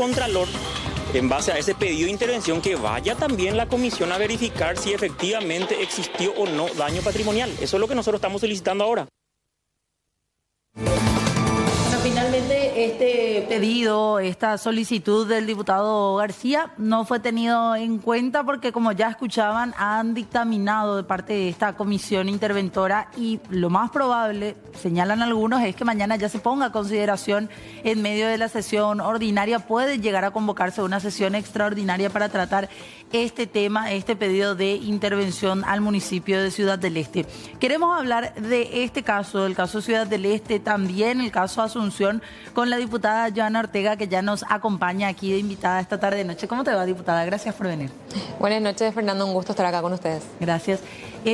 Contralor, en base a ese pedido de intervención, que vaya también la comisión a verificar si efectivamente existió o no daño patrimonial. Eso es lo que nosotros estamos solicitando ahora. Finalmente, este pedido, esta solicitud del diputado García no fue tenido en cuenta porque, como ya escuchaban, han dictaminado de parte de esta comisión interventora y lo más probable, señalan algunos, es que mañana ya se ponga a consideración en medio de la sesión ordinaria. Puede llegar a convocarse una sesión extraordinaria para tratar este tema, este pedido de intervención al municipio de Ciudad del Este. Queremos hablar de este caso, el caso Ciudad del Este, también el caso Asunción, con la diputada Joana Ortega, que ya nos acompaña aquí de invitada esta tarde noche. ¿Cómo te va, diputada? Gracias por venir. Buenas noches, Fernando. Un gusto estar acá con ustedes. Gracias.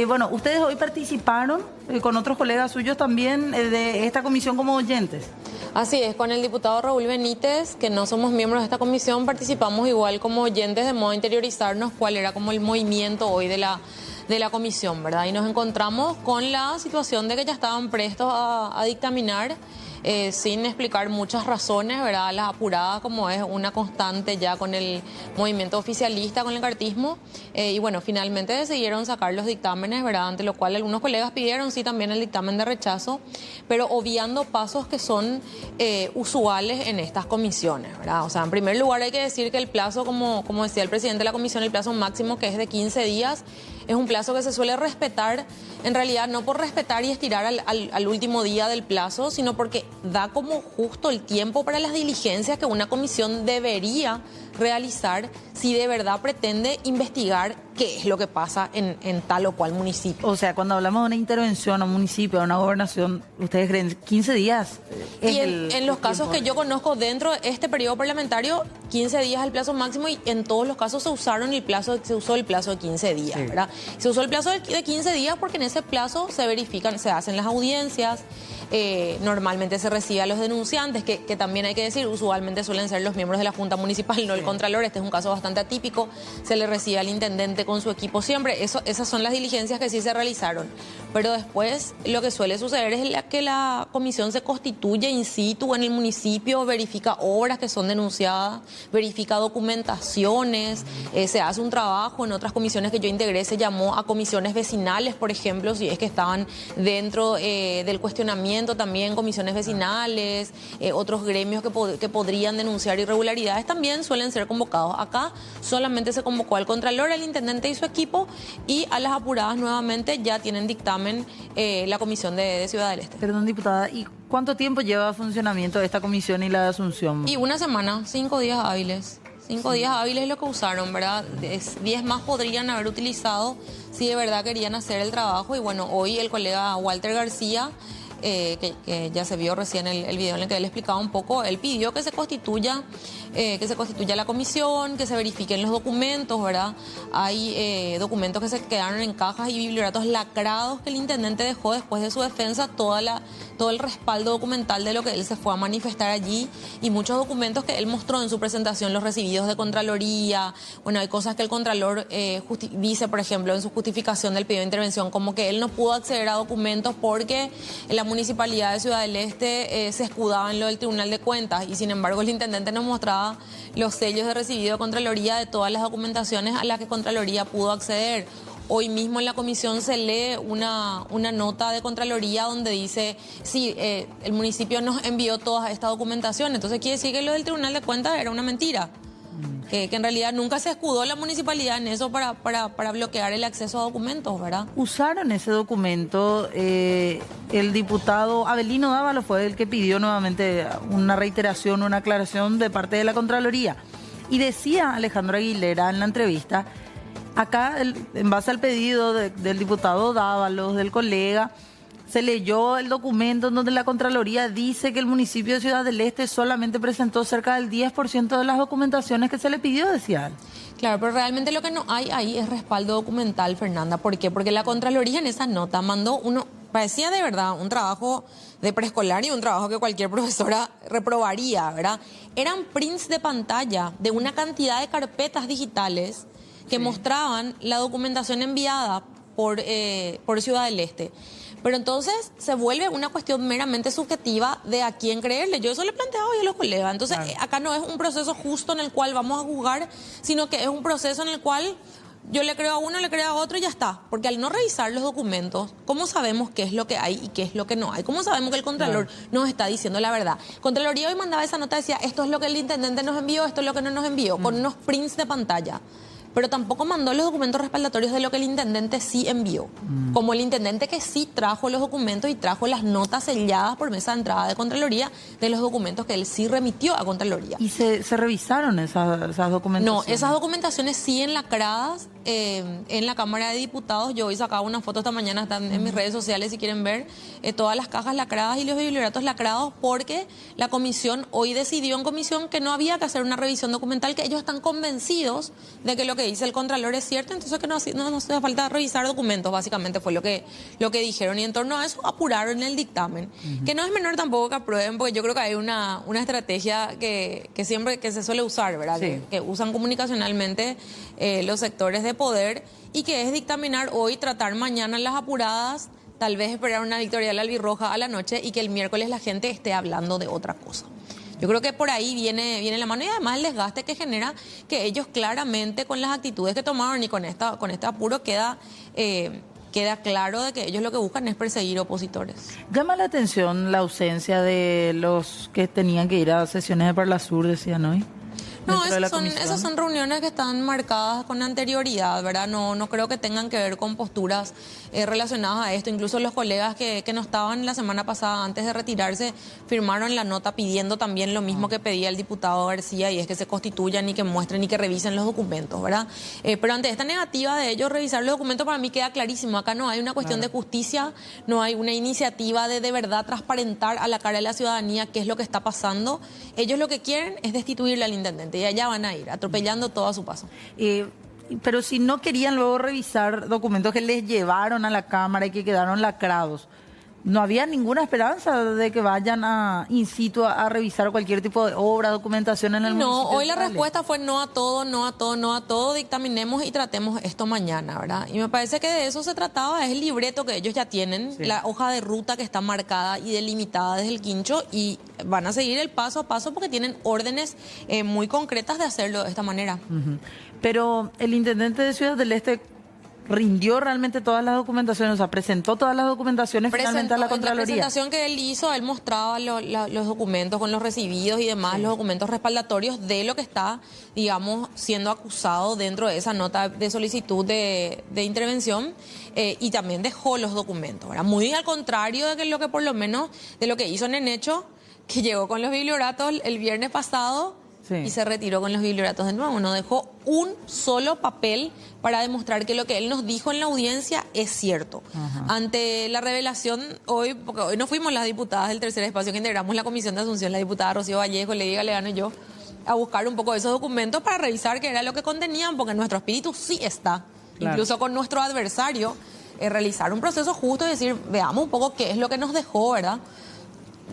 Bueno, ustedes hoy participaron con otros colegas suyos también de esta comisión como oyentes. Así es, con el diputado Raúl Benítez, que no somos miembros de esta comisión, participamos igual como oyentes de modo a interiorizarnos cuál era como el movimiento hoy de la comisión, ¿verdad? Y nos encontramos con la situación de que ya estaban prestos a dictaminar sin explicar muchas razones, ¿verdad? Las apuradas, como es una constante ya con el movimiento oficialista, con el cartismo. Y bueno, finalmente decidieron sacar los dictámenes, ¿verdad? Ante lo cual algunos colegas pidieron sí también el dictamen de rechazo, pero obviando pasos que son usuales en estas comisiones, ¿verdad? O sea, en primer lugar hay que decir que el plazo, como decía el presidente de la comisión, el plazo máximo, que es de 15 días, es un plazo que se suele respetar, en realidad no por respetar y estirar al último día del plazo, sino porque da como justo el tiempo para las diligencias que una comisión debería realizar si de verdad pretende investigar qué es lo que pasa en tal o cual municipio. O sea, cuando hablamos de una intervención a un municipio, a una gobernación, ¿ustedes creen 15 días? Y en los casos que yo conozco dentro de este periodo parlamentario, 15 días es el plazo máximo y en todos los casos se usó el plazo de 15 días, sí. ¿Verdad? Se usó el plazo de 15 días porque en ese plazo se verifican, se hacen las audiencias, normalmente se recibe a los denunciantes, que también hay que decir, usualmente suelen ser los miembros de la Junta Municipal, no el Contralor. Este es un caso bastante atípico, se le recibe al intendente con su equipo siempre. Esas son las diligencias que sí se realizaron, pero después lo que suele suceder es que la comisión se constituye in situ en el municipio, verifica obras que son denunciadas, verifica documentaciones, se hace un trabajo. En otras comisiones que yo integré se llamó a comisiones vecinales, por ejemplo, si es que estaban dentro del cuestionamiento, también comisiones vecinales, otros gremios que podrían denunciar irregularidades también suelen ser convocados. Acá solamente se convocó al Contralor, al intendente y su equipo, y a las apuradas nuevamente ya tienen dictamen la comisión de Ciudad del Este. Perdón, diputada, ¿y cuánto tiempo lleva funcionamiento de esta comisión y la de Asunción? Y una semana, 5 días hábiles. 5 días hábiles es lo que usaron, ¿verdad? 10 más podrían haber utilizado si de verdad querían hacer el trabajo. Y bueno, hoy el colega Walter García, que ya se vio recién el video en el que él explicaba un poco, él pidió que se constituya la comisión, que se verifiquen los documentos, ¿verdad? Hay documentos que se quedaron en cajas y biblioratos lacrados que el intendente dejó después de su defensa, todo el respaldo documental de lo que él se fue a manifestar allí, y muchos documentos que él mostró en su presentación, los recibidos de Contraloría. Bueno, hay cosas que el Contralor dice, por ejemplo, en su justificación del pedido de intervención, como que él no pudo acceder a documentos porque la Municipalidad de Ciudad del Este se escudaba en lo del Tribunal de Cuentas, y sin embargo el intendente nos mostraba los sellos de recibido de Contraloría de todas las documentaciones a las que Contraloría pudo acceder. Hoy mismo en la comisión se lee una nota de Contraloría donde dice, sí, el municipio nos envió toda esta documentación. Entonces quiere decir que lo del Tribunal de Cuentas era una mentira. Que en realidad nunca se escudó la municipalidad en eso para bloquear el acceso a documentos, ¿verdad? Usaron ese documento, el diputado Avelino Dávalo fue el que pidió nuevamente una reiteración, una aclaración de parte de la Contraloría. Y decía Alejandro Aguilera en la entrevista, acá en base al pedido del diputado Dávalos, del colega, se leyó el documento en donde la Contraloría dice que el municipio de Ciudad del Este solamente presentó cerca del 10% de las documentaciones que se le pidió, decía él. Claro, pero realmente lo que no hay ahí es respaldo documental, Fernanda. ¿Por qué? Porque la Contraloría en esa nota mandó parecía de verdad un trabajo de preescolar y un trabajo que cualquier profesora reprobaría, ¿verdad? Eran prints de pantalla de una cantidad de carpetas digitales que mostraban la documentación enviada por Ciudad del Este. Pero entonces se vuelve una cuestión meramente subjetiva de a quién creerle. Yo eso le planteaba hoy a los colegas. Entonces, acá no es un proceso justo en el cual vamos a juzgar, sino que es un proceso en el cual yo le creo a uno, le creo a otro y ya está. Porque al no revisar los documentos, ¿cómo sabemos qué es lo que hay y qué es lo que no hay? ¿Cómo sabemos que el Contralor nos está diciendo la verdad? Contraloría hoy mandaba esa nota, decía, esto es lo que el intendente nos envió, esto es lo que no nos envió, con unos prints de pantalla. Pero tampoco mandó los documentos respaldatorios de lo que el intendente sí envió. Como el intendente que sí trajo los documentos y trajo las notas selladas por mesa de entrada de Contraloría de los documentos que él sí remitió a Contraloría. ¿Y se revisaron esas documentaciones? No, esas documentaciones sí enlacradas en la Cámara de Diputados. Yo hoy sacaba una foto esta mañana, están en mis redes sociales si quieren ver, todas las cajas lacradas y los biblioratos lacrados, porque la comisión hoy decidió en comisión que no había que hacer una revisión documental, que ellos están convencidos de que lo que dice el Contralor es cierto, entonces que no hace falta revisar documentos, básicamente fue lo que dijeron, y en torno a eso apuraron el dictamen, que no es menor tampoco que aprueben, porque yo creo que hay una estrategia que siempre que se suele usar, ¿verdad? Sí. Que usan comunicacionalmente los sectores de poder, y que es dictaminar hoy, tratar mañana las apuradas, tal vez esperar una victoria albirroja a la noche y que el miércoles la gente esté hablando de otra cosa. Yo creo que por ahí viene la mano, y además el desgaste que genera, que ellos claramente con las actitudes que tomaron y con este apuro queda claro de que ellos lo que buscan es perseguir opositores. Llama la atención la ausencia de los que tenían que ir a sesiones de Parlasur, decían hoy. No, esas son reuniones que están marcadas con anterioridad, ¿verdad? No creo que tengan que ver con posturas relacionadas a esto. Incluso los colegas que no estaban la semana pasada, antes de retirarse, firmaron la nota pidiendo también lo mismo que pedía el diputado García, y es que se constituyan y que muestren y que revisen los documentos, ¿verdad? Pero ante esta negativa de ellos revisar los documentos, para mí queda clarísimo. Acá no hay una cuestión de justicia, no hay una iniciativa de verdad transparentar a la cara de la ciudadanía qué es lo que está pasando. Ellos lo que quieren es destituirle al intendente, y allá van a ir, atropellando todo a su paso. Pero si no querían luego revisar documentos que les llevaron a la Cámara y que quedaron lacrados, ¿no había ninguna esperanza de que vayan in situ a revisar cualquier tipo de obra, documentación en el municipio? No, hoy la respuesta fue no a todo, dictaminemos y tratemos esto mañana, ¿verdad? Y me parece que de eso se trataba, es el libreto que ellos ya tienen, sí, la hoja de ruta que está marcada y delimitada desde el quincho, y van a seguir el paso a paso porque tienen órdenes muy concretas de hacerlo de esta manera. Pero el intendente de Ciudad del Este rindió realmente todas las documentaciones, o sea, presentó todas las documentaciones finalmente a la Contraloría. En la presentación que él hizo, él mostraba los documentos con los recibidos y demás, sí, los documentos respaldatorios de lo que está, digamos, siendo acusado dentro de esa nota de solicitud de intervención, y también dejó los documentos, ¿verdad? Muy al contrario de que lo que por lo menos de lo que hizo Nenecho, que llegó con los biblioratos el viernes pasado, sí, y se retiró con los biblioratos de nuevo. No dejó un solo papel para demostrar que lo que él nos dijo en la audiencia es cierto. Ante la revelación hoy, porque hoy no fuimos las diputadas del tercer espacio que integramos la comisión de Asunción, la diputada Rocío Vallejo, Lady Galeano y yo, a buscar un poco de esos documentos para revisar qué era lo que contenían, porque nuestro espíritu sí está, claro, incluso con nuestro adversario, realizar un proceso justo y decir, veamos un poco qué es lo que nos dejó, ¿verdad?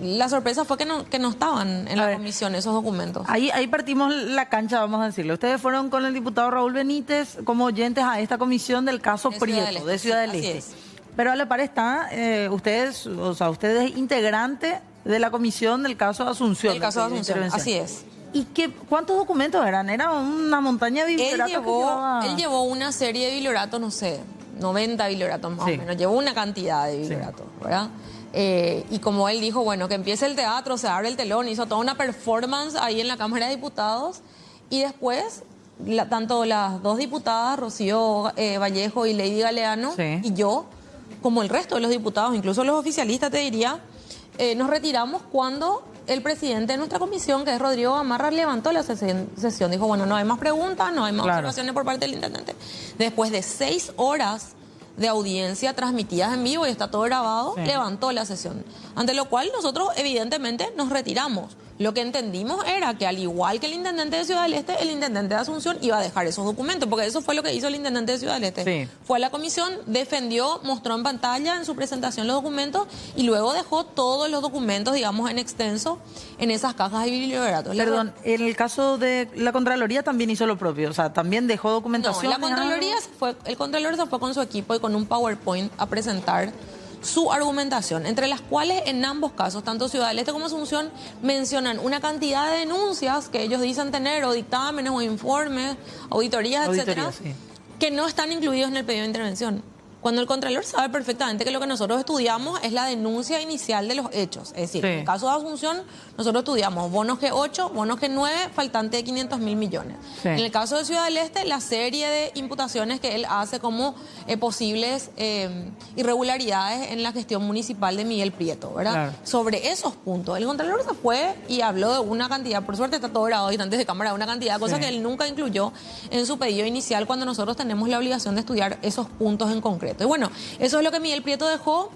La sorpresa fue que no estaban en la comisión esos documentos. Ahí partimos la cancha, vamos a decirlo. Ustedes fueron con el diputado Raúl Benítez como oyentes a esta comisión del caso Prieto, de Ciudad del Este. Pero a la par está, usted es integrante de la comisión del caso de Asunción. El caso de Asunción, así es. ¿Y cuántos documentos eran? ¿Era una montaña de biblioratos? Él llevó una serie de biblioratos, no sé, 90 biblioratos más o menos. Llevó una cantidad de biblioratos, ¿verdad? Y como él dijo, bueno, que empiece el teatro, se abre el telón, hizo toda una performance ahí en la Cámara de Diputados, y después tanto las dos diputadas, Rocío Vallejo y Lady Galeano, sí, y yo, como el resto de los diputados, incluso los oficialistas, te diría, nos retiramos cuando el presidente de nuestra comisión, que es Rodrigo Gamarra, levantó la sesión. Dijo, bueno, no hay más preguntas, no hay más observaciones por parte del intendente. Después de 6 horas de audiencia transmitidas en vivo, y está todo grabado, sí, levantó la sesión. Ante lo cual nosotros evidentemente nos retiramos. Lo que entendimos era que al igual que el intendente de Ciudad del Este, el intendente de Asunción iba a dejar esos documentos, porque eso fue lo que hizo el intendente de Ciudad del Este. Sí. Fue a la comisión, defendió, mostró en pantalla en su presentación los documentos, y luego dejó todos los documentos, digamos, en extenso en esas cajas de biblioratos. Perdón, en el caso de la Contraloría también hizo lo propio, o sea, también dejó documentación. No, la Contraloría el Contralor se fue con su equipo y con un PowerPoint a presentar su argumentación, entre las cuales en ambos casos, tanto Ciudad del Este como Asunción, mencionan una cantidad de denuncias que ellos dicen tener, o dictámenes, o informes, auditorías, etcétera, sí, que no están incluidos en el pedido de intervención. Cuando el Contralor sabe perfectamente que lo que nosotros estudiamos es la denuncia inicial de los hechos. Es decir, Sí. en el caso de Asunción, nosotros estudiamos bonos G8, bonos G9, faltante de 500 mil millones. Sí. En el caso de Ciudad del Este, la serie de imputaciones que él hace como posibles irregularidades en la gestión municipal de Miguel Prieto, ¿verdad? Claro. Sobre esos puntos, el Contralor se fue y habló de una cantidad, por suerte está todo grabado y antes de cámara, de una cantidad de cosas Sí. que él nunca incluyó en su pedido inicial cuando nosotros tenemos la obligación de estudiar esos puntos en concreto. Y bueno, eso es lo que Miguel Prieto dejó.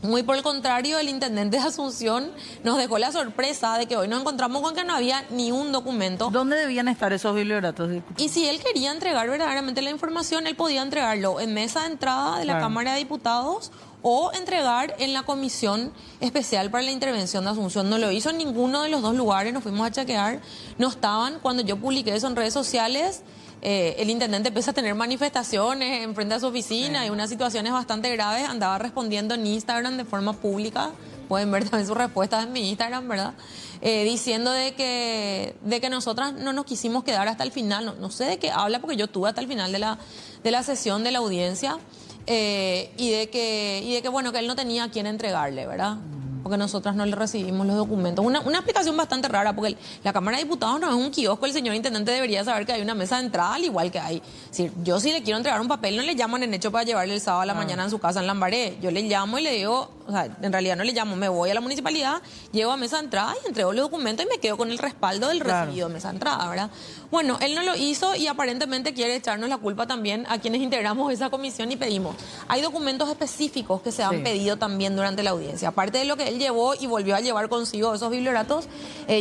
Muy por el contrario, el intendente de Asunción nos dejó la sorpresa de que hoy nos encontramos con que no había ni un documento. ¿Dónde debían estar esos biblioratos? Y si él quería entregar verdaderamente la información, él podía entregarlo en mesa de entrada de la Claro. Cámara de Diputados o entregar en la Comisión Especial para la Intervención de Asunción. No lo hizo en ninguno de los dos lugares, nos fuimos a chequear. No estaban. Cuando yo publiqué eso en redes sociales, el intendente empezó a tener manifestaciones en frente a su oficina y unas situaciones bastante graves. Andaba respondiendo en Instagram de forma pública. Pueden ver también sus respuestas en mi Instagram, ¿verdad? Diciendo de que nosotras no nos quisimos quedar hasta el final. No sé de qué habla porque yo estuve hasta el final de la sesión de la audiencia. Y de que bueno, que él no tenía a quién entregarle, ¿verdad? Porque nosotras no le recibimos los documentos. Una explicación bastante rara, porque la Cámara de Diputados no es un kiosco, el señor intendente debería saber que hay una mesa de entrada, al igual que hay. Es decir, yo si le quiero entregar un papel, no le llaman en hecho para llevarle el sábado a la mañana en su casa en Lambaré. Yo le llamo y le digo, o sea, en realidad no le llamo, me voy a la municipalidad, llego a mesa de entrada y entrego los documentos y me quedo con el respaldo del Claro. recibido de mesa de entrada, ¿verdad? Bueno, él no lo hizo y aparentemente quiere echarnos la culpa también a quienes integramos esa comisión y pedimos. Hay documentos específicos que se han Sí. pedido también durante la audiencia. Aparte de lo que él llevó y volvió a llevar consigo esos biblioratos,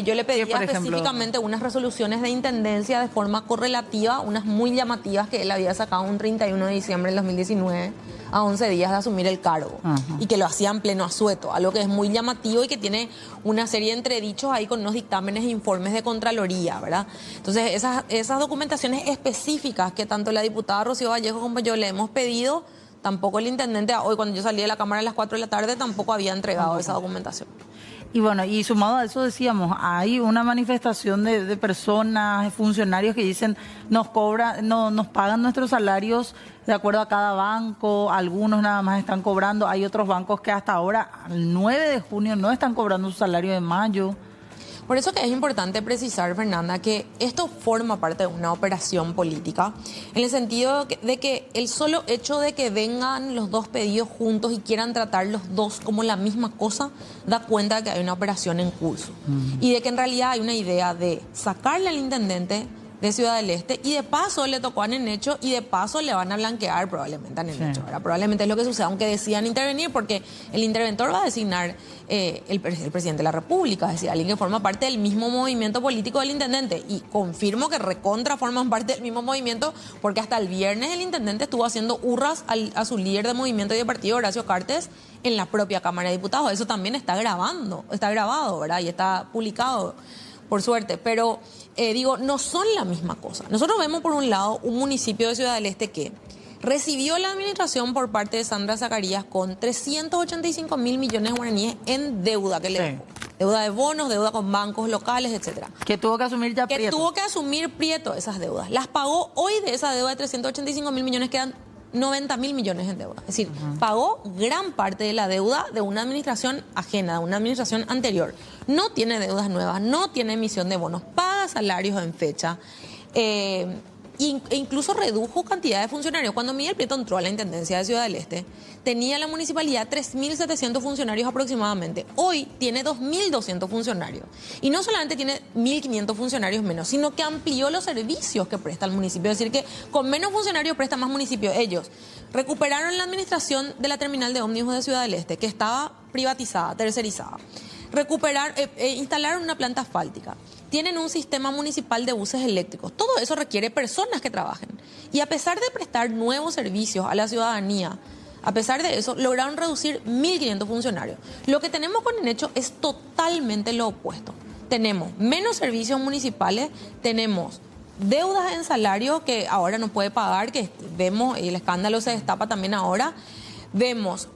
yo le pedía por ejemplo? específicamente unas resoluciones de intendencia de forma correlativa, unas muy llamativas que él había sacado un 31 de diciembre del 2019, a 11 días de asumir el cargo. Ajá. Y que lo hacía en pleno asueto, algo que es muy llamativo y que tiene una serie de entredichos ahí con unos dictámenes e informes de Contraloría, ¿verdad? Entonces, esas documentaciones específicas que tanto la diputada Rocío Vallejo como yo le hemos pedido, tampoco el intendente, hoy cuando yo salí de la Cámara a las 4 de la tarde, tampoco había entregado esa documentación. Y bueno, y sumado a eso decíamos, hay una manifestación de personas, de funcionarios que dicen nos pagan nuestros salarios de acuerdo a cada banco, algunos nada más están cobrando, hay otros bancos que hasta ahora, el 9 de junio, no están cobrando su salario de mayo. Por eso que es importante precisar, Fernanda, que esto forma parte de una operación política, en el sentido de que el solo hecho de que vengan los dos pedidos juntos y quieran tratar los dos como la misma cosa, da cuenta de que hay una operación en curso. Y de que en realidad hay una idea de sacarle al intendente de Ciudad del Este y de paso le tocó a Nenecho y de paso le van a blanquear probablemente a Nenecho, Sí. ¿verdad? Probablemente es lo que suceda, aunque decidan intervenir, porque el interventor va a designar el presidente de la República, es decir, alguien que forma parte del mismo movimiento político del intendente. Y confirmo que recontra forman parte del mismo movimiento, porque hasta el viernes el intendente estuvo haciendo hurras a su líder de movimiento y de partido, Horacio Cartes, en la propia Cámara de Diputados. Eso también está grabado, ¿verdad? Y está publicado, por suerte, pero no son la misma cosa. Nosotros vemos por un lado un municipio de Ciudad del Este que recibió la administración por parte de Sandra Zacarías con 385 mil millones de guaraníes en deuda que le Sí. dejó. Deuda de bonos, deuda con bancos locales, etcétera. Que tuvo que asumir ya Que Prieto. tuvo que asumir Prieto esas deudas. Las pagó hoy. De esa deuda de 385 mil millones quedan 90 mil millones en deuda. Es decir, pagó gran parte de la deuda de una administración ajena, de una administración anterior. No tiene deudas nuevas, no tiene emisión de bonos, paga salarios en fecha. E incluso redujo cantidad de funcionarios. Cuando Miguel Prieto entró a la Intendencia de Ciudad del Este, tenía la municipalidad 3.700 funcionarios aproximadamente. Hoy tiene 2.200 funcionarios. Y no solamente tiene 1.500 funcionarios menos, sino que amplió los servicios que presta el municipio. Es decir, que con menos funcionarios presta más municipio. Ellos recuperaron la administración de la terminal de ómnibus de Ciudad del Este, que estaba privatizada, tercerizada. Instalaron una planta asfáltica. Tienen un sistema municipal de buses eléctricos. Todo eso requiere personas que trabajen. Y a pesar de prestar nuevos servicios a la ciudadanía, a pesar de eso, lograron reducir 1.500 funcionarios. Lo que tenemos con Nenecho es totalmente lo opuesto. Tenemos menos servicios municipales, tenemos deudas en salario que ahora no puede pagar, que vemos, y el escándalo se destapa también ahora. Vemos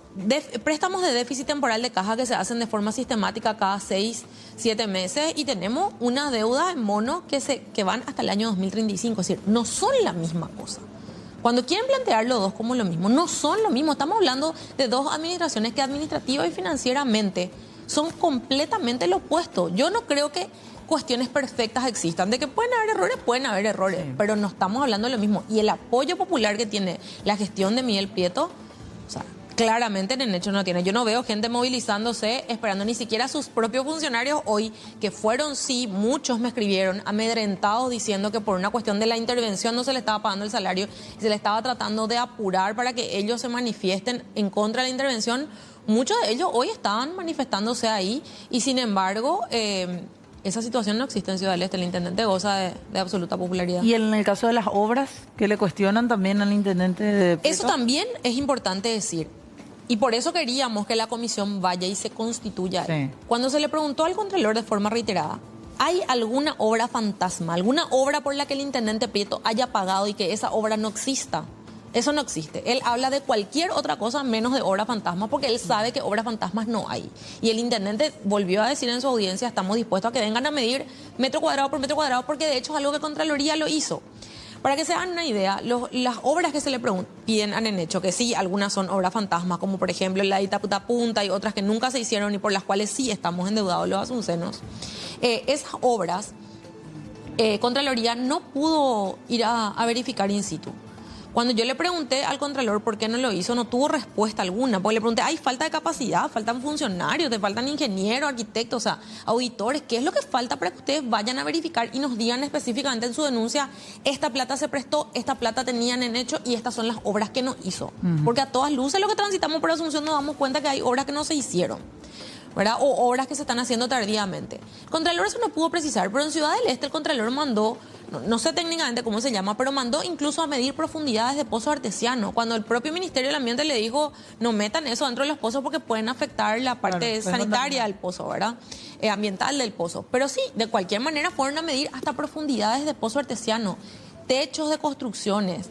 préstamos de déficit temporal de caja que se hacen de forma sistemática cada 6, 7 meses y tenemos una deuda en mono que van hasta el año 2035. Es decir, no son la misma cosa. Cuando quieren plantear los dos como lo mismo, no son lo mismo. Estamos hablando de dos administraciones que administrativa y financieramente son completamente lo opuesto. Yo no creo que cuestiones perfectas existan. De que pueden haber errores, sí, pero no estamos hablando de lo mismo. Y el apoyo popular que tiene la gestión de Miguel Prieto, o sea, claramente en el hecho no tiene. Yo no veo gente movilizándose, esperando ni siquiera a sus propios funcionarios hoy, que fueron, sí, muchos me escribieron, amedrentados, diciendo que por una cuestión de la intervención no se le estaba pagando el salario y se le estaba tratando de apurar para que ellos se manifiesten en contra de la intervención. Muchos de ellos hoy estaban manifestándose ahí y sin embargo esa situación no existe en Ciudad del Este. El intendente goza de absoluta popularidad. Y en el caso de las obras, que le cuestionan también al intendente de Prieto. Eso también es importante decir. Y por eso queríamos que la comisión vaya y se constituya. Sí. Cuando se le preguntó al Contralor de forma reiterada, ¿hay alguna obra fantasma, alguna obra por la que el intendente Prieto haya pagado y que esa obra no exista? Eso no existe. Él habla de cualquier otra cosa menos de obra fantasma porque él sabe que obras fantasmas no hay. Y el intendente volvió a decir en su audiencia, estamos dispuestos a que vengan a medir metro cuadrado por metro cuadrado porque de hecho es algo que Contraloría lo hizo. Para que se hagan una idea, las obras que se le piden han hecho, que sí, algunas son obras fantasmas, como por ejemplo la de Itaputapunta y otras que nunca se hicieron y por las cuales sí estamos endeudados los asuncenos. Esas obras, Contraloría no pudo ir a verificar in situ. Cuando yo le pregunté al Contralor por qué no lo hizo, no tuvo respuesta alguna. Porque le pregunté, hay falta de capacidad, faltan funcionarios, te faltan ingenieros, arquitectos, o sea, auditores. ¿Qué es lo que falta para que ustedes vayan a verificar y nos digan específicamente en su denuncia, esta plata se prestó, esta plata tenían en hecho y estas son las obras que no hizo? Porque a todas luces lo que transitamos por Asunción nos damos cuenta que hay obras que no se hicieron, ¿verdad? O obras que se están haciendo tardíamente. El Contralor eso no pudo precisar, pero en Ciudad del Este el Contralor mandó, no sé técnicamente cómo se llama, pero mandó incluso a medir profundidades de pozos artesianos, cuando el propio Ministerio del Ambiente le dijo, no metan eso dentro de los pozos porque pueden afectar la parte sanitaria del pozo, ¿verdad? Ambiental del pozo. Pero sí, de cualquier manera fueron a medir hasta profundidades de pozo artesiano, techos de construcciones,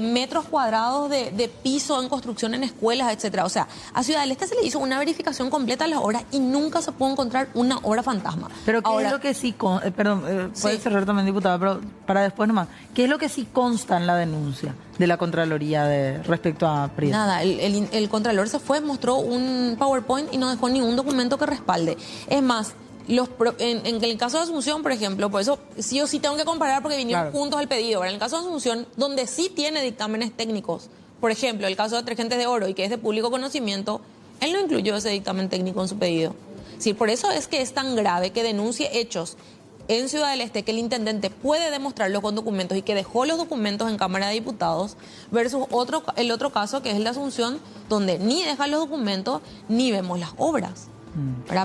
metros cuadrados de piso en construcción en escuelas, etcétera. O sea, a Ciudad del Este se le hizo una verificación completa de las obras y nunca se pudo encontrar una obra fantasma. Pero ¿qué es lo que sí... puede cerrar también, diputada, pero para después nomás. ¿Qué es lo que sí consta en la denuncia de la Contraloría respecto a Prieto? Nada, el Contralor se fue, mostró un PowerPoint y no dejó ningún documento que respalde. Es más, en el caso de Asunción, por ejemplo, por eso sí o sí tengo que comparar porque vinieron juntos al pedido. ¿Verdad? En el caso de Asunción, donde sí tiene dictámenes técnicos, por ejemplo, el caso de Detergentes de Oro y que es de público conocimiento, él no incluyó ese dictamen técnico en su pedido. Sí, por eso es que es tan grave que denuncie hechos en Ciudad del Este que el intendente puede demostrarlo con documentos y que dejó los documentos en Cámara de Diputados versus el otro caso que es el de Asunción, donde ni deja los documentos ni vemos las obras.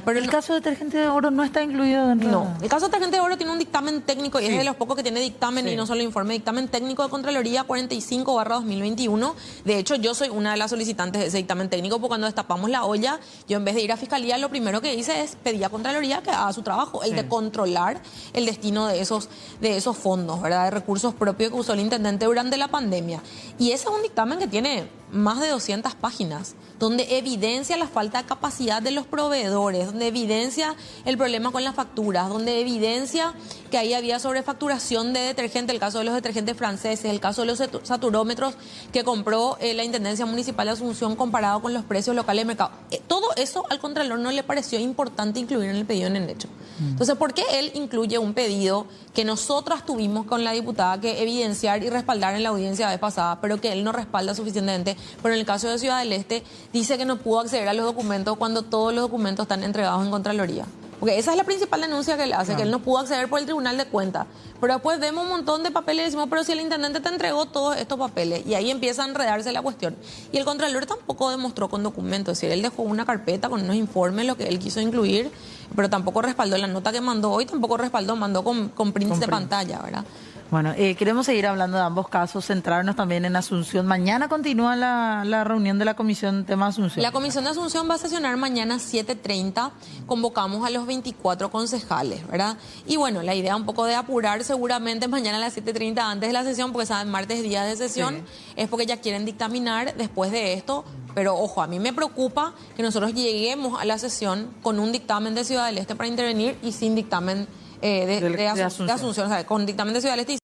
Pero el caso de Detergente de Oro no está incluido dentro. No, el caso de Detergente de Oro tiene un dictamen técnico y es de los pocos que tiene dictamen y no solo informe, dictamen técnico de Contraloría 45/2021. De hecho, yo soy una de las solicitantes de ese dictamen técnico porque cuando destapamos la olla, yo en vez de ir a Fiscalía, lo primero que hice es pedir a Contraloría que haga su trabajo, el de controlar el destino de esos fondos, ¿verdad? De recursos propios que usó el intendente durante la pandemia. Y ese es un dictamen que tiene más de 200 páginas, donde evidencia la falta de capacidad de los proveedores, donde evidencia el problema con las facturas, donde evidencia que ahí había sobrefacturación de detergente, el caso de los detergentes franceses, el caso de los saturómetros que compró la Intendencia Municipal de Asunción comparado con los precios locales de mercado. Todo eso al Contralor no le pareció importante incluir en el pedido en el hecho. Entonces, ¿por qué él incluye un pedido que nosotras tuvimos con la diputada que evidenciar y respaldar en la audiencia la vez pasada, pero que él no respalda suficientemente? Pero en el caso de Ciudad del Este dice que no pudo acceder a los documentos cuando todos los documentos están entregados en Contraloría. Porque esa es la principal denuncia que él hace, que él no pudo acceder por el Tribunal de Cuentas. Pero después vemos un montón de papeles y decimos, pero si el intendente te entregó todos estos papeles. Y ahí empieza a enredarse la cuestión. Y el Contralor tampoco demostró con documentos. Es decir, él dejó una carpeta con unos informes, lo que él quiso incluir, pero tampoco respaldó la nota que mandó hoy, tampoco respaldó, mandó con prints de pantalla, ¿verdad? Bueno, queremos seguir hablando de ambos casos, centrarnos también en Asunción. Mañana continúa la reunión de la Comisión Tema Asunción. La Comisión de Asunción va a sesionar mañana 7:30. Convocamos a los 24 concejales, ¿verdad? Y bueno, la idea un poco de apurar seguramente mañana a las 7:30 antes de la sesión, porque saben, martes es día de sesión, es porque ya quieren dictaminar después de esto Pero ojo, a mí me preocupa que nosotros lleguemos a la sesión con un dictamen de Ciudad del Este para intervenir y sin dictamen de Asunción, o sea, con dictamen de Ciudad del Este.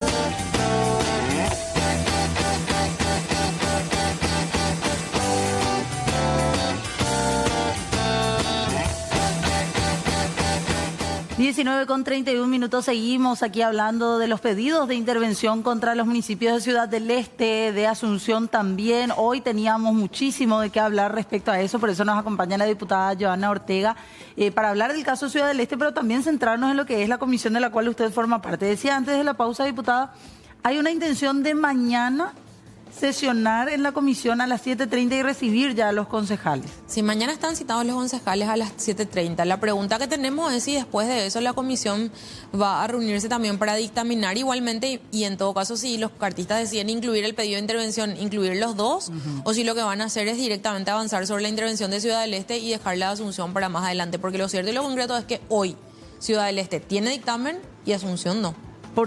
19:31 seguimos aquí hablando de los pedidos de intervención contra los municipios de Ciudad del Este, de Asunción también. Hoy teníamos muchísimo de qué hablar respecto a eso, por eso nos acompaña la diputada Johanna Ortega para hablar del caso Ciudad del Este, pero también centrarnos en lo que es la comisión de la cual usted forma parte. Decía antes de la pausa, diputada, hay una intención de mañana sesionar en la comisión a las 7:30 y recibir ya a los concejales. Sí, mañana están citados los concejales a las 7:30. La pregunta que tenemos es si después de eso la comisión va a reunirse también para dictaminar igualmente y en todo caso si los cartistas deciden incluir el pedido de intervención, incluir los dos, o si lo que van a hacer es directamente avanzar sobre la intervención de Ciudad del Este y dejar la Asunción para más adelante. Porque lo cierto y lo concreto es que hoy Ciudad del Este tiene dictamen y Asunción no.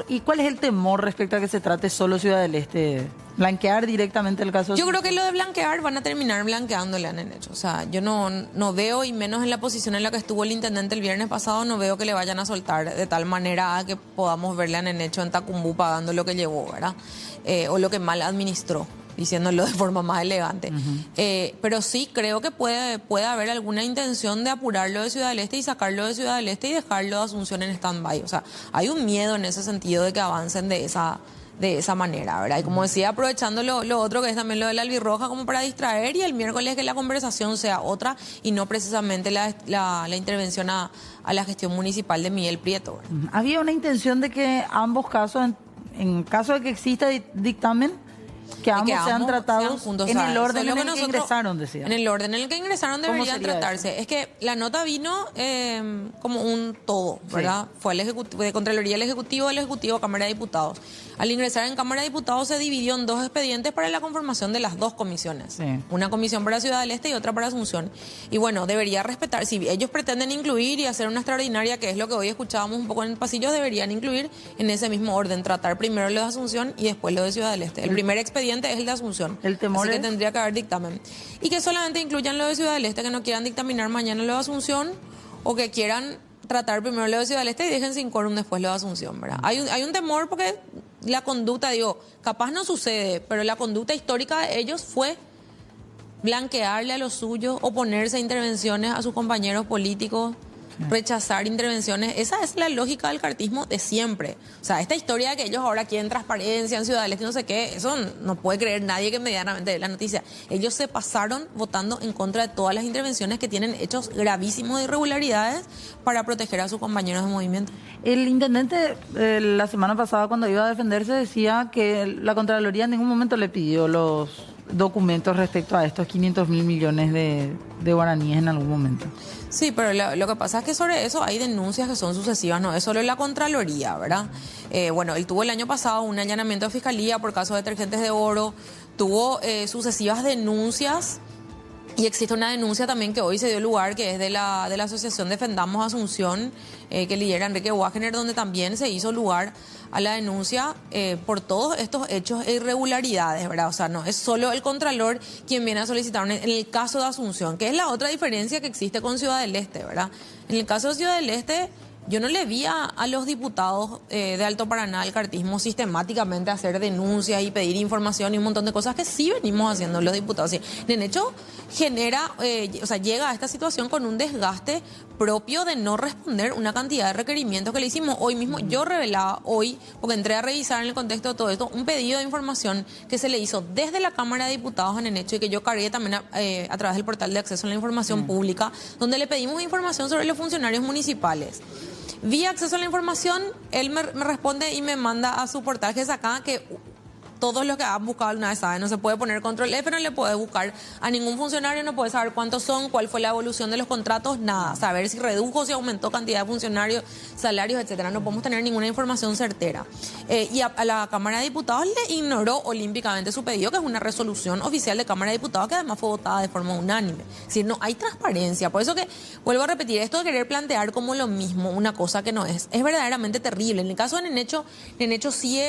¿Y cuál es el temor respecto a que se trate solo Ciudad del Este? ¿Blanquear directamente el caso? Yo creo que lo de blanquear van a terminar blanqueándole a Nenecho. O sea, yo no veo, y menos en la posición en la que estuvo el intendente el viernes pasado, no veo que le vayan a soltar de tal manera a que podamos verle a Nenecho en Tacumbú pagando lo que llevó, ¿verdad? O lo que mal administró, diciéndolo de forma más elegante. Pero sí creo que puede haber alguna intención de apurarlo de Ciudad del Este y sacarlo de Ciudad del Este y dejarlo de Asunción en stand-by. O sea, hay un miedo en ese sentido de que avancen de esa manera, ¿verdad? Y como decía, aprovechando lo otro que es también lo de la albirroja como para distraer, y el miércoles que la conversación sea otra y no precisamente la intervención a la gestión municipal de Miguel Prieto, ¿verdad? Había una intención de que ambos casos, en caso de que exista dictamen, que ambos sean tratados juntos, en el orden en el que ingresaron, decía. En el orden en el que ingresaron deberían tratarse. Eso? Es que la nota vino como un todo, ¿verdad? Sí. Fue de Contraloría el Ejecutivo a Cámara de Diputados. Al ingresar en Cámara de Diputados se dividió en dos expedientes para la conformación de las dos comisiones. Sí. Una comisión para Ciudad del Este y otra para Asunción. Y bueno, debería respetar, si ellos pretenden incluir y hacer una extraordinaria, que es lo que hoy escuchábamos un poco en el pasillo, deberían incluir en ese mismo orden, tratar primero lo de Asunción y después lo de Ciudad del Este. El primer expediente es el de Asunción. El temor así que tendría que haber dictamen. Y que solamente incluyan lo de Ciudad del Este, que no quieran dictaminar mañana lo de Asunción, o que quieran tratar primero lo de Ciudad del Este y dejen sin quórum después lo de Asunción, ¿verdad? Hay un temor porque la conducta, capaz no sucede, pero la conducta histórica de ellos fue blanquearle a los suyos, oponerse a intervenciones a sus compañeros políticos, rechazar intervenciones. Esa es la lógica del cartismo de siempre. O sea, esta historia de que ellos ahora quieren transparencia en Ciudad del Este y no sé qué, eso no puede creer nadie que medianamente dé la noticia. Ellos se pasaron votando en contra de todas las intervenciones que tienen hechos gravísimos de irregularidades para proteger a sus compañeros de movimiento. El intendente la semana pasada, cuando iba a defenderse, decía que la Contraloría en ningún momento le pidió los documentos respecto a estos 500.000 millones de guaraníes en algún momento. Sí, pero lo que pasa es que sobre eso hay denuncias que son sucesivas, no es solo la Contraloría, ¿verdad? Bueno, él tuvo el año pasado un allanamiento de fiscalía por casos de detergentes de oro, tuvo sucesivas denuncias, y existe una denuncia también que hoy se dio lugar, que es de la Asociación Defendamos Asunción, que lidera Enrique Wagner, donde también se hizo lugar a la denuncia por todos estos hechos e irregularidades, ¿verdad? O sea, no es solo el Contralor quien viene a solicitar en el caso de Asunción, que es la otra diferencia que existe con Ciudad del Este, ¿verdad? En el caso de Ciudad del Este, yo no le vi a los diputados de Alto Paraná del cartismo sistemáticamente hacer denuncias y pedir información y un montón de cosas que sí venimos haciendo los diputados. Sí, en hecho, llega a esta situación con un desgaste propio de no responder una cantidad de requerimientos que le hicimos. Hoy mismo yo revelaba, porque entré a revisar en el contexto de todo esto, un pedido de información que se le hizo desde la Cámara de Diputados en Nenecho y que yo cargué también a través del portal de acceso a la información pública, donde le pedimos información sobre los funcionarios municipales. Vía acceso a la información, él me responde y me manda a su portal que es acá, que todos los que han buscado alguna vez saben, no se puede poner control F, no le puede buscar a ningún funcionario, no puede saber cuántos son, cuál fue la evolución de los contratos, nada, saber si redujo, si aumentó cantidad de funcionarios, salarios, etcétera. No podemos tener ninguna información certera. Y a la Cámara de Diputados le ignoró olímpicamente su pedido, que es una resolución oficial de Cámara de Diputados que además fue votada de forma unánime. Es decir, no hay transparencia. Por eso que, vuelvo a repetir, esto de querer plantear como lo mismo una cosa que no es verdaderamente terrible. En el caso de Nenecho sí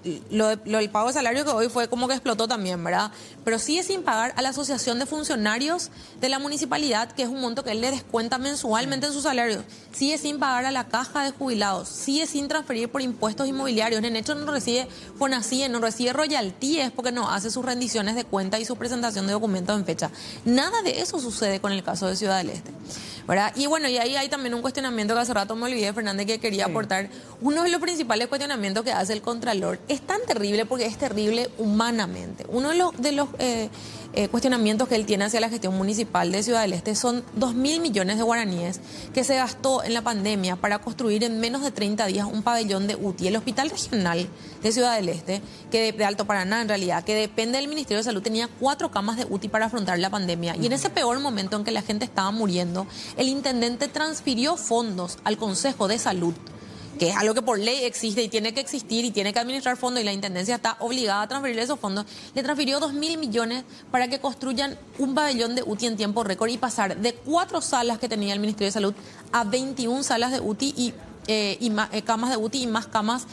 el pago de salario que hoy fue como que explotó también, ¿verdad? Pero sigue sin pagar a la Asociación de Funcionarios de la Municipalidad, que es un monto que él le descuenta mensualmente en su salario. Sigue sin pagar a la Caja de Jubilados. Sigue sin transferir por impuestos inmobiliarios. En hecho no recibe FONACIE, no recibe royalties porque no hace sus rendiciones de cuenta y su presentación de documentos en fecha. Nada de eso sucede con el caso de Ciudad del Este, ¿verdad? Y bueno, y ahí hay también un cuestionamiento que hace rato me olvidé, Fernández, que quería aportar. Uno de los principales cuestionamientos que hace el Contralor es tan terrible porque es terrible humanamente. Uno de los cuestionamientos que él tiene hacia la gestión municipal de Ciudad del Este son 2.000 millones de guaraníes que se gastó en la pandemia para construir en menos de 30 días un pabellón de UTI. El Hospital Regional de Ciudad del Este, de Alto Paraná en realidad, que depende del Ministerio de Salud, tenía 4 camas de UTI para afrontar la pandemia. Y en ese peor momento en que la gente estaba muriendo, el intendente transfirió fondos al Consejo de Salud, que es algo que por ley existe y tiene que existir y tiene que administrar fondos, y la Intendencia está obligada a transferirle esos fondos. Le transfirió 2.000 millones para que construyan un pabellón de UTI en tiempo récord y pasar de 4 salas que tenía el Ministerio de Salud a 21 salas de UTI y camas de UTI y más camas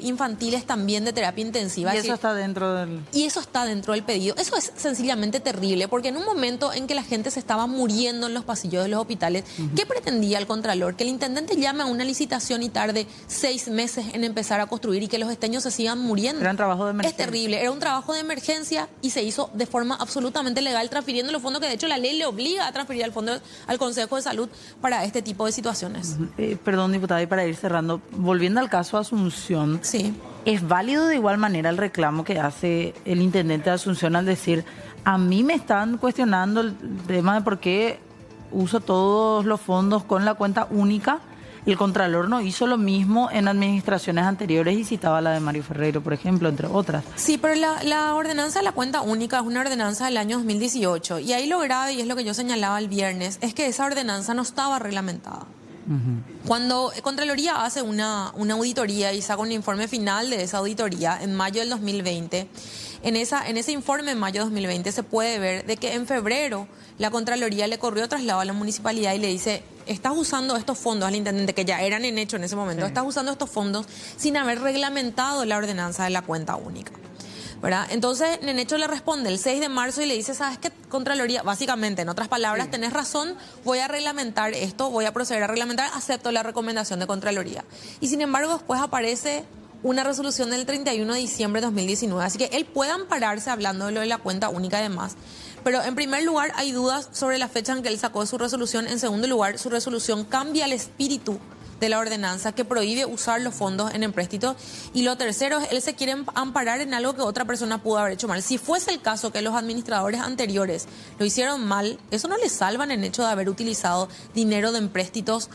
infantiles también de terapia intensiva. Y eso está dentro del... Y eso está dentro del pedido. Eso es sencillamente terrible, porque en un momento en que la gente se estaba muriendo en los pasillos de los hospitales, ¿qué pretendía el Contralor? Que el intendente llame a una licitación y tarde 6 meses en empezar a construir y que los esteños se sigan muriendo. Era un trabajo de emergencia. Es terrible. Era un trabajo de emergencia y se hizo de forma absolutamente legal, transfiriendo los fondos que de hecho la ley le obliga a transferir al Consejo de Salud para este tipo de situaciones. Perdón, diputada, para ir cerrando, volviendo al caso Asunción, sí, ¿es válido de igual manera el reclamo que hace el intendente de Asunción al decir, a mí me están cuestionando el tema de por qué uso todos los fondos con la cuenta única? El Contralor no hizo lo mismo en administraciones anteriores y citaba la de Mario Ferreiro, por ejemplo, entre otras. Sí, pero la ordenanza de la cuenta única es una ordenanza del año 2018 y ahí lo grave, y es lo que yo señalaba el viernes, es que esa ordenanza no estaba reglamentada. Cuando Contraloría hace una auditoría y saca un informe final de esa auditoría en mayo del 2020, en ese informe en mayo de 2020 se puede ver de que en febrero la Contraloría le corrió traslado a la municipalidad y le dice, estás usando estos fondos al intendente, que ya eran en hecho en ese momento, estás usando estos fondos sin haber reglamentado la ordenanza de la cuenta única, ¿verdad? Entonces, Nenecho le responde el 6 de marzo y le dice, ¿sabes qué, Contraloría? Básicamente, en otras palabras, tenés razón, voy a reglamentar esto, voy a proceder a reglamentar, acepto la recomendación de Contraloría. Y sin embargo, después aparece una resolución del 31 de diciembre de 2019, así que él puede ampararse hablando de lo de la cuenta única y demás. Pero en primer lugar, hay dudas sobre la fecha en que él sacó su resolución. En segundo lugar, su resolución cambia el espíritu de la ordenanza que prohíbe usar los fondos en empréstito. Y lo tercero es, él se quiere amparar en algo que otra persona pudo haber hecho mal. Si fuese el caso que los administradores anteriores lo hicieron mal, eso no le salvan en hecho de haber utilizado dinero de empréstitos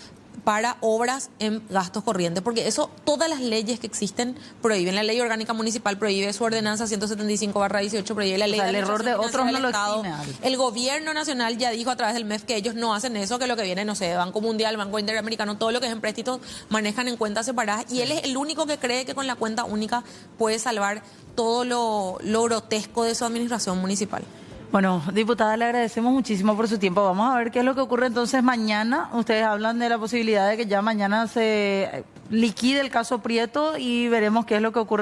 para obras en gastos corrientes, porque eso, todas las leyes que existen prohíben. La ley orgánica municipal prohíbe, su ordenanza 175/18 prohíbe, la ley el error de otros no lo exime. El gobierno nacional ya dijo a través del MEF que ellos no hacen eso, que lo que viene, no sé, Banco Mundial, Banco Interamericano, todo lo que es empréstitos manejan en cuentas separadas, y él es el único que cree que con la cuenta única puede salvar todo lo grotesco de su administración municipal. Bueno, diputada, le agradecemos muchísimo por su tiempo. Vamos a ver qué es lo que ocurre entonces mañana. Ustedes hablan de la posibilidad de que ya mañana se liquide el caso Prieto y veremos qué es lo que ocurre.